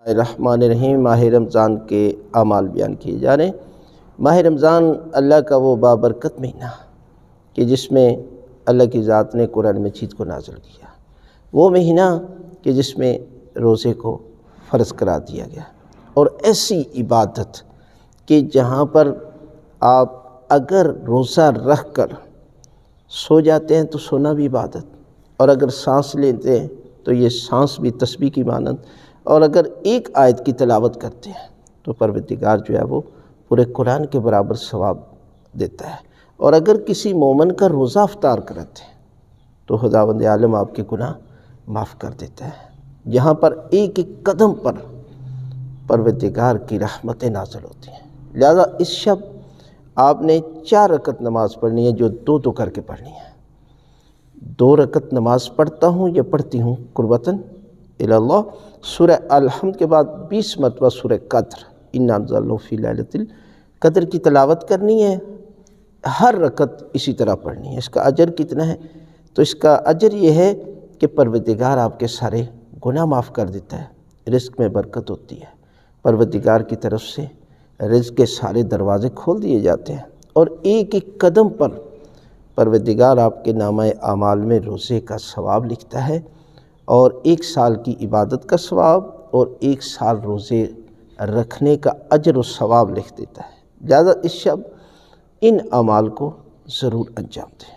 الرحمن الرحیم ماہ رمضان کے اعمال بیان کیے جا رہے ہیں۔ ماہ رمضان اللہ کا وہ بابرکت مہینہ کہ جس میں اللہ کی ذات نے قرآن مجید کو نازل کیا، وہ مہینہ کہ جس میں روزے کو فرض قرار دیا گیا، اور ایسی عبادت کہ جہاں پر آپ اگر روزہ رکھ کر سو جاتے ہیں تو سونا بھی عبادت، اور اگر سانس لیتے ہیں تو یہ سانس بھی تسبیح کی مانند، اور اگر ایک آیت کی تلاوت کرتے ہیں تو پروردگار جو ہے وہ پورے قرآن کے برابر ثواب دیتا ہے، اور اگر کسی مومن کا روزہ افطار کرتے ہیں تو خداوند عالم آپ کے گناہ معاف کر دیتا ہے۔ یہاں پر ایک ایک قدم پر پروردگار کی رحمتیں نازل ہوتی ہیں، لہذا اس شب آپ نے 4 رکعت نماز پڑھنی ہے، جو 2 کر کے پڑھنی ہے۔ 2 رکعت نماز پڑھتا ہوں یا پڑھتی ہوں قربتاً اللہ، سورہ الحمد کے بعد 20 مرتبہ سورہ قدر انا انزلناہ فی لیلۃ القدر کی تلاوت کرنی ہے۔ ہر رکعت اسی طرح پڑھنی ہے۔ اس کا اجر کتنا ہے؟ تو اس کا اجر یہ ہے کہ پروردگار آپ کے سارے گناہ معاف کر دیتا ہے، رزق میں برکت ہوتی ہے، پروردگار کی طرف سے رزق کے سارے دروازے کھول دیے جاتے ہیں، اور ایک ایک قدم پر پروردگار آپ کے نامہ اعمال میں روزے کا ثواب لکھتا ہے، اور 1 سال کی عبادت کا ثواب اور 1 سال روزے رکھنے کا اجر و ثواب لکھ دیتا ہے۔ لہذا اس شب ان اعمال کو ضرور انجام دیں۔